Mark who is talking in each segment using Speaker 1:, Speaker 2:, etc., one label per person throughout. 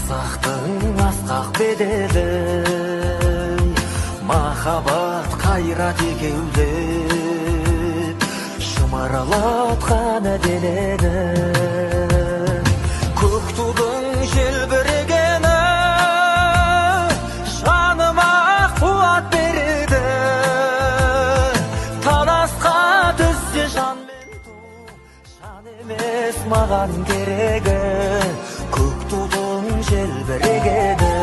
Speaker 1: Асақтың асқақ бедері, махаббат қайрат екеулеп шымырлатқан денені. Көк тудың желбірегені жаныма қуат береді. Таласқа түссе жан мен ту, жан емес маған керегі. Көк тудың желбірегені.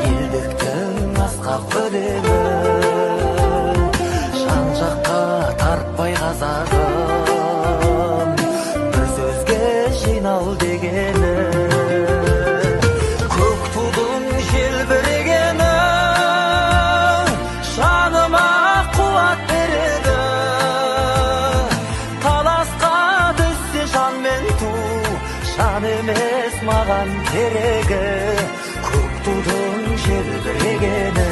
Speaker 1: Елдіктің асқақ өлеңі, жан жаққа тартпай қазағым, бір сөзге жинал дегені. Көк тудың желбірегені жаныма қуат береді. Таласқа түссе жан мен ту, жан емес маған керегі. Көк тудың желбірегені.